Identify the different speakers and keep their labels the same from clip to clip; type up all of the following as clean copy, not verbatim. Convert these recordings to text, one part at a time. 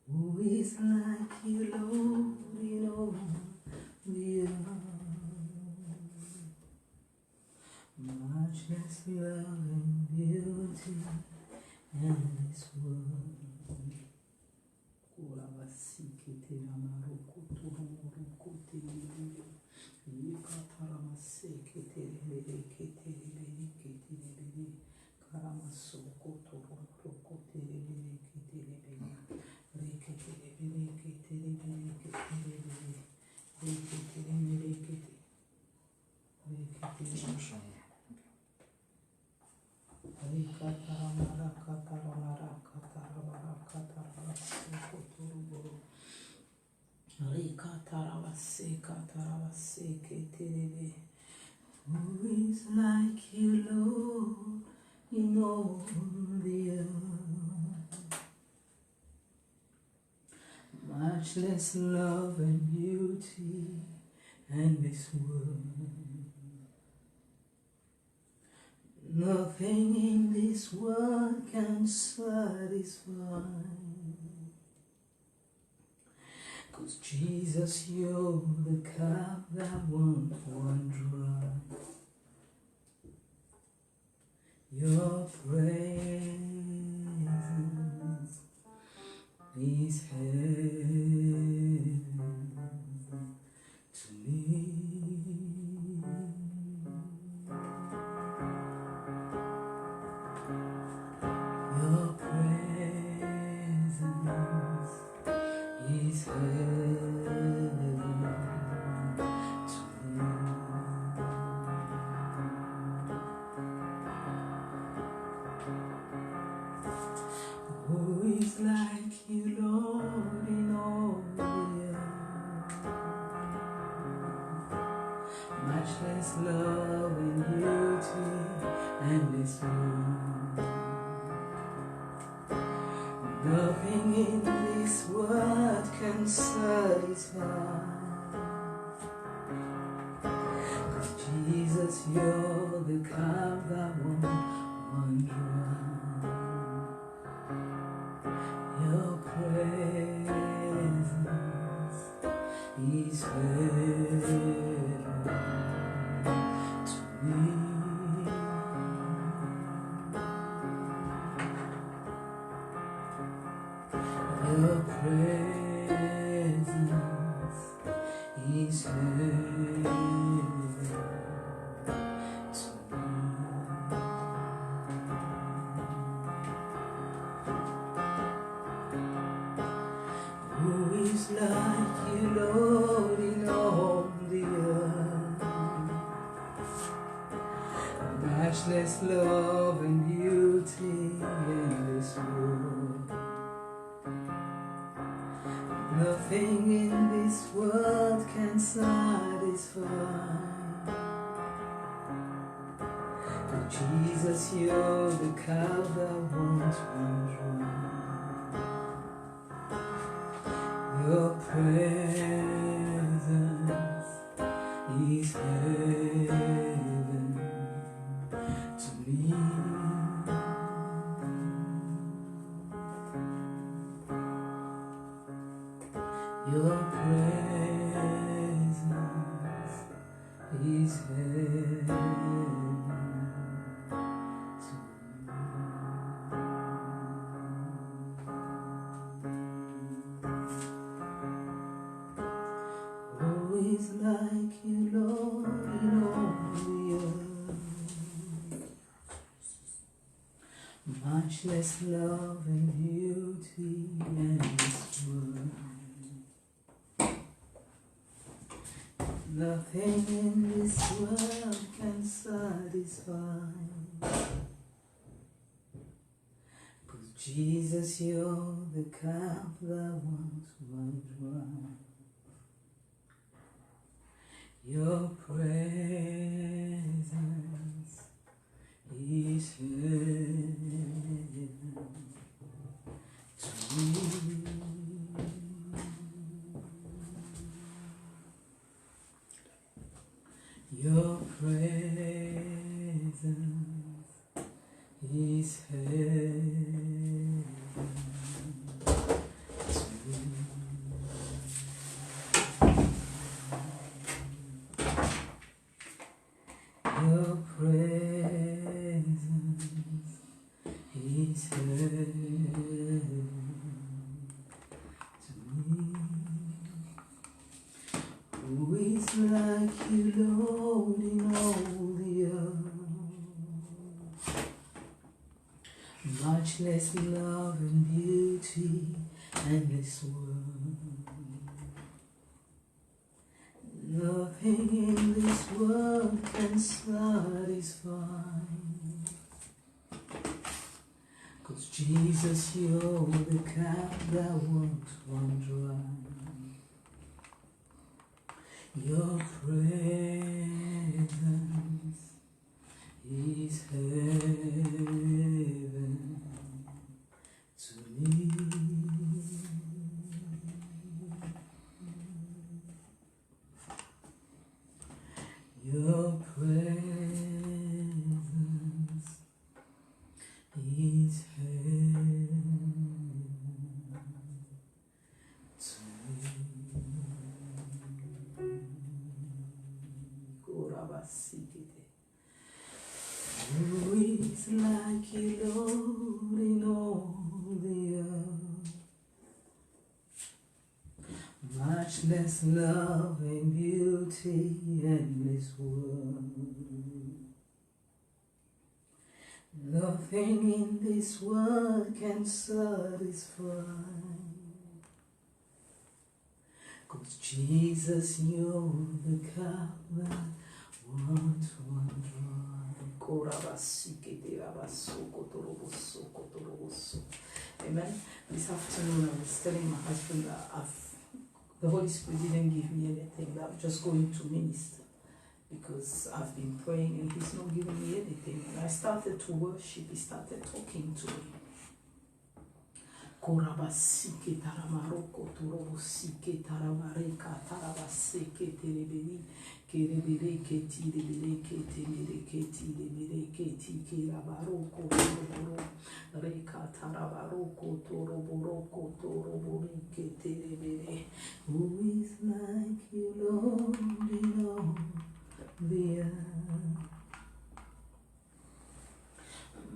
Speaker 1: Who is like you, Lord, in all the earth? Much less love and beauty and this world. Who is like you, Lord, in all the earth? Much less love and beauty and this world. Nothing in this world can satisfy. 'Cause Jesus, you're the cup that won't run dry. Your presence is heaven to me. Your presence is heaven to me. Who is like you, Lord, in all the earth? Much less love and beauty and this world. Nothing in this world can satisfy. 'Cause Jesus, you're the cup that won't run dry. Your presence is heaven to me. Your presence is heaven to me. Who is like you, Lord, in all the earth? Much less love and beauty in this world. Nothing in this world can satisfy. But Jesus, you're the cup that won't run dry. Your presence is heaven to me. Your presence is heaven to me. Who is like you, Lord, in all the earth? Much less love and beauty in this world. Nothing in this world can satisfy. 'Cause Jesus, you're the cup that won't run dry. Your presence is heaven to me. Your presence is heaven to me. to me. Who is like you, Lord, in all the earth? Much less love and beauty and this world. Nothing in this world can satisfy. 'Cause Jesus, you're the cup that won't run dry. Your presence is heaven to me. Your presence is heaven to me. Who is like you, Lord, in all the earth? Much less love and beauty in this world. Nothing in this world can satisfy. 'Cause Jesus, you're the cup that won't run dry. Amen. This afternoon I was telling my husband that the Holy Spirit didn't give me anything, that I'm just going to minister because I've been praying and He's not giving me anything. And I started to worship, He started talking to me. Korabasike taramaroko torobosike taramareka tarabaseke tereberi kerebere keti rebere keti mere keti rebere keti kerabaroko toroboro reka tarabaroko toroboroko torobori keterebere. Who is like you, Lord, in all the earth?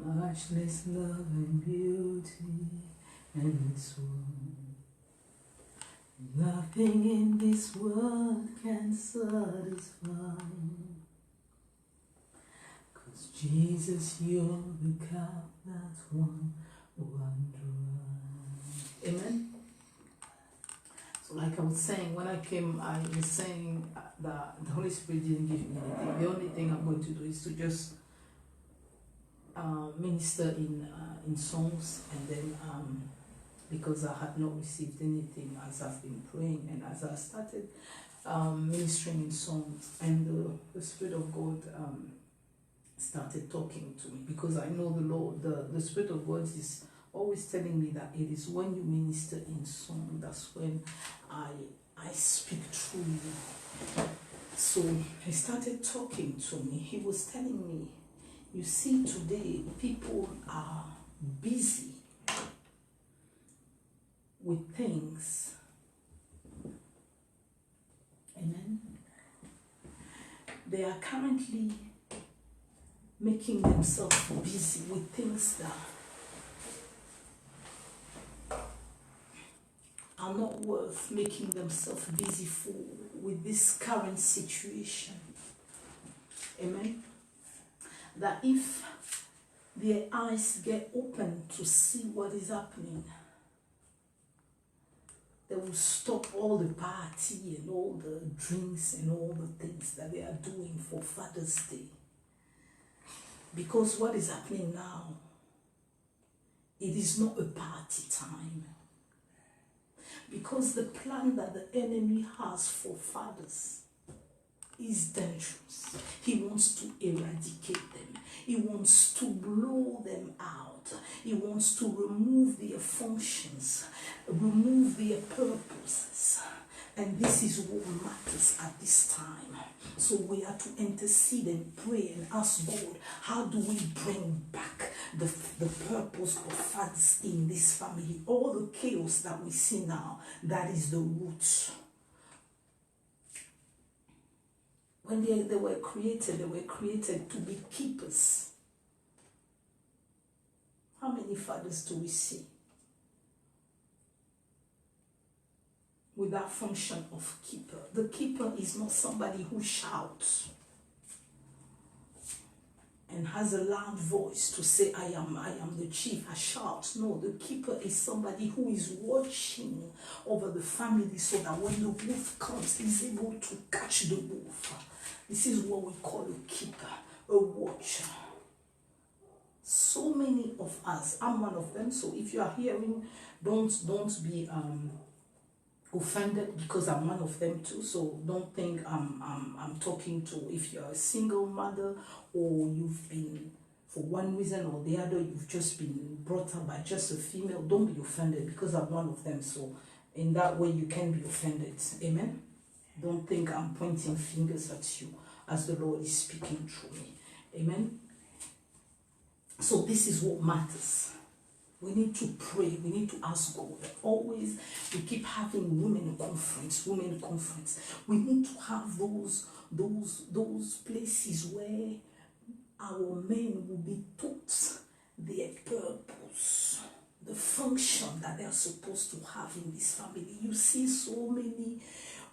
Speaker 1: Much less love and beauty and this world. Nothing in this world can satisfy. 'Cause Jesus, you're the cup that won't run dry. Amen. So like I was saying, when I came, I was saying that the Holy Spirit didn't give me anything. The only thing I'm going to do is to just minister in songs, and then because I had not received anything as I've been praying, and as I started ministering in songs, and the Spirit of God started talking to me, because I know the Lord, the Spirit of God is always telling me that it is when you minister in song, that's when I speak through you. So he started talking to me. He was telling me, you see, today people are busy with things. Amen. They are currently making themselves busy with things that are not worth making themselves busy for with this current situation. Amen. That if their eyes get open to see what is happening, they will stop all the party and all the drinks and all the things that they are doing for Father's Day. Because what is happening now, it is not a party time. Because the plan that the enemy has for fathers is dangerous. He wants to eradicate them. He wants to blow them out. He wants to remove their functions, remove their purposes. And this is what matters at this time. So we are to intercede and pray and ask God, how do we bring back the purpose of fathers in this family? All the chaos that we see now, that is the root. When they were created to be keepers How many fathers do we see with that function of keeper? The keeper is not somebody who shouts and has a loud voice to say, I am the chief, I shout. No, the keeper is somebody who is watching over the family so that when the wolf comes, he's able to catch the wolf. This is what we call a keeper, a watcher. So many of us, I'm one of them, so if you are hearing, don't be offended because I'm one of them too. So don't think I'm talking to, if you're a single mother or you've been, for one reason or the other, you've just been brought up by just a female, don't be offended because I'm one of them. So in that way you can be offended. Amen. Don't think I'm pointing fingers at you as the Lord is speaking through me. Amen. So this is what matters. We need to pray. We need to ask God. Always, we keep having women conference. We need to have those places where our men will be taught their purpose, the function that they are supposed to have in this family. You see so many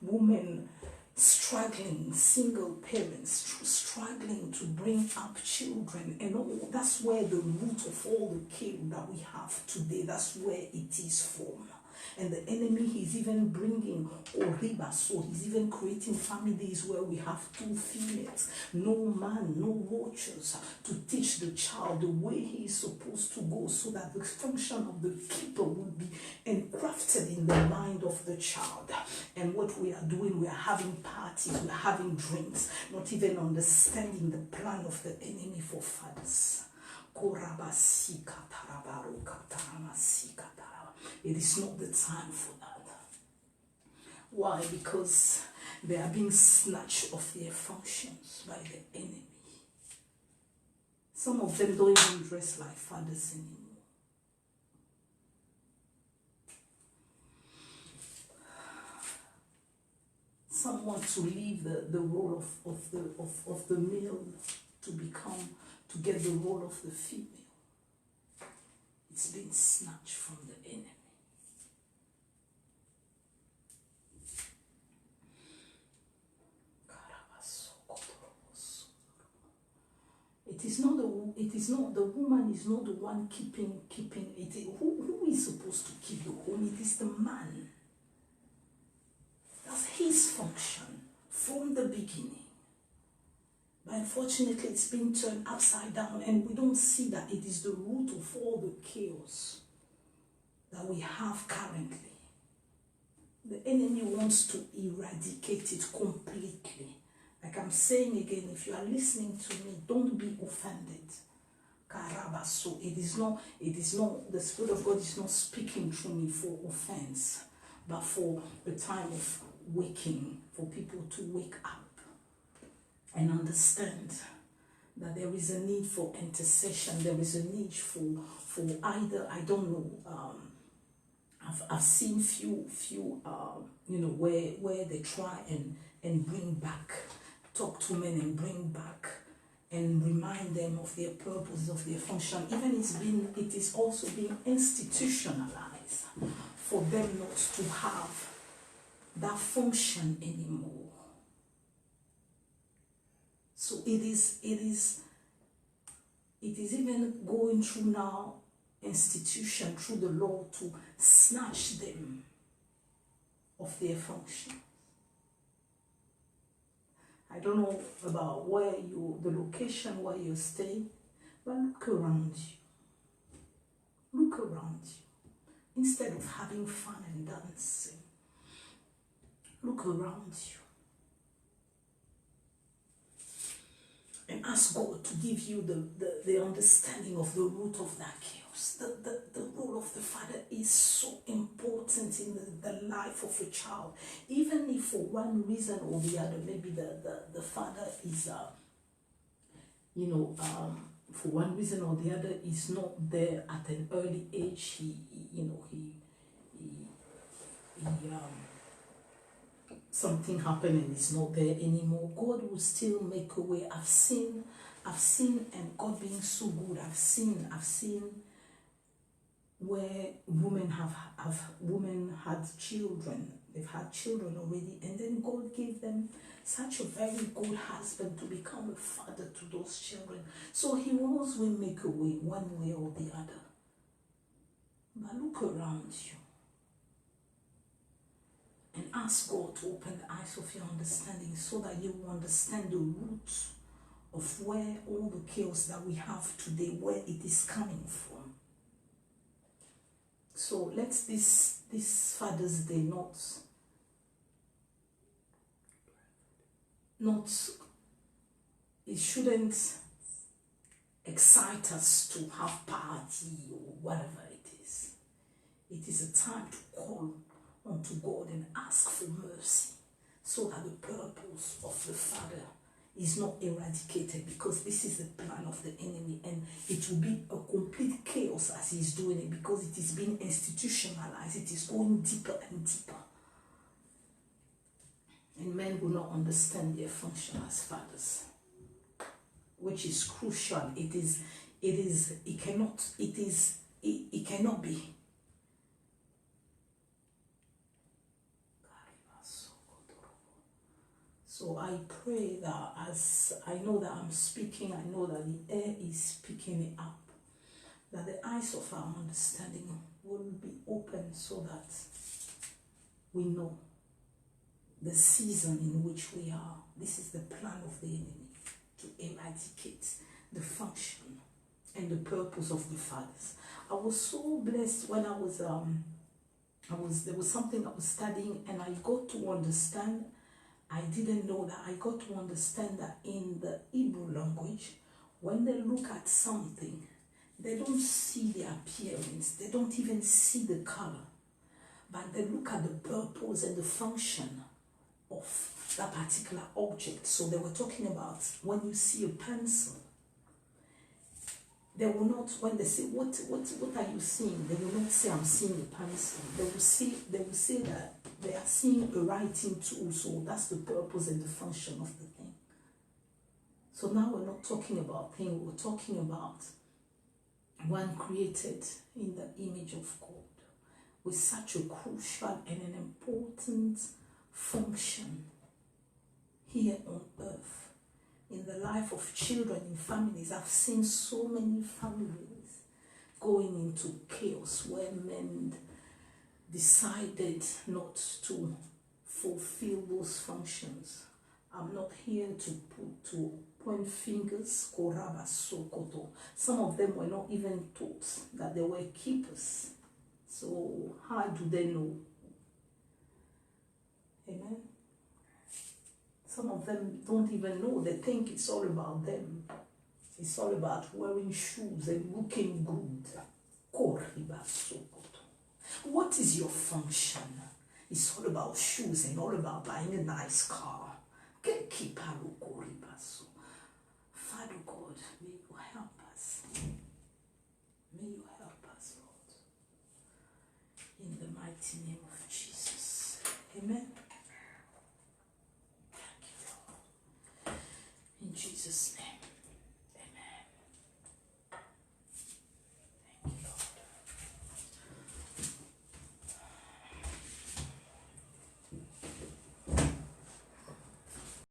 Speaker 1: women struggling, single parents struggling to bring up children, and all. That's where the root of all the chaos that we have today, that's where it is from. And the enemy, he's even bringing Oriba, so he's even creating families where we have two females, no man, no watchers to teach the child the way he is supposed to go, so that the function of the keeper will be engrafted in the mind of the child. And what we are doing, we are having parties, we are having drinks, not even understanding the plan of the enemy for fathers. It is not the time for that. Why? Because they are being snatched of their functions by the enemy. Some of them don't even dress like fathers anymore. Some want to leave the role of the male to get the role of the female. It's been snatched from the enemy. The woman is not the one keeping it. Who is supposed to keep the home? It is the man. That's his function from the beginning. But unfortunately, it's been turned upside down, and we don't see that it is the root of all the chaos that we have currently. The enemy wants to eradicate it completely. Like I'm saying again, if you are listening to me, don't be offended. Karabaso, it is not, the Spirit of God is not speaking through me for offense, but for the time of waking, for people to wake up and understand that there is a need for intercession. There is a need for either, I don't know, I've seen few where they try and bring back, talk to men and bring back and remind them of their purpose, of their function. Even it is also being institutionalized for them not to have that function anymore. So it is even going through now institution, through the law, to snatch them of their function. I don't know about the location where you're staying, but look around you. Look around you. Instead of having fun and dancing, look around you. And ask God to give you the understanding of the root of that chaos. The role of the father is so important in the life of a child. Even if for one reason or the other, maybe the father is, for one reason or the other, is not there at an early age. Something happened and it's not there anymore. God will still make a way. I've seen and God being so good. I've seen where women women had children. They've had children already, and then God gave them such a very good husband to become a father to those children. So he always will make a way, one way or the other. But look around you and ask God to open the eyes of your understanding so that you will understand the roots of where all the chaos that we have today, where it is coming from. So let's this Father's Day it shouldn't excite us to have party or whatever it is. It is a time to call unto God and ask for mercy so that the purpose of the Father is not eradicated, because this is the plan of the enemy, and it will be a complete chaos as he's doing it, because it is being institutionalized. It is going deeper and deeper, and men will not understand their function as fathers, which is crucial. It cannot be. So I pray that as I know that I'm speaking, I know that the air is picking it up, that the eyes of our understanding will be open so that we know the season in which we are. This is the plan of the enemy, to eradicate the function and the purpose of the fathers. I was so blessed when there was something I was studying, and I got to understand. I didn't know that. I got to understand that in the Hebrew language, when they look at something, they don't see the appearance, they don't even see the color, but they look at the purpose and the function of that particular object. So they were talking about when you see a pencil, they will not, when they say, what are you seeing? They will not say, I'm seeing a pencil. They will say that they are seeing a writing tool. So that's the purpose and the function of the thing. So now we're not talking about thing, we're talking about one created in the image of God with such a crucial and an important function here on earth. In the life of children, in families, I've seen so many families going into chaos where men decided not to fulfill those functions. I'm not here to point fingers. Some of them were not even taught that they were keepers. So how do they know? Amen. Some of them don't even know. They think it's all about them. It's all about wearing shoes and looking good. What is your function? It's all about shoes and all about buying a nice car. Father God, may you help us. May you help us, Lord. In the mighty name of Jesus. Amen.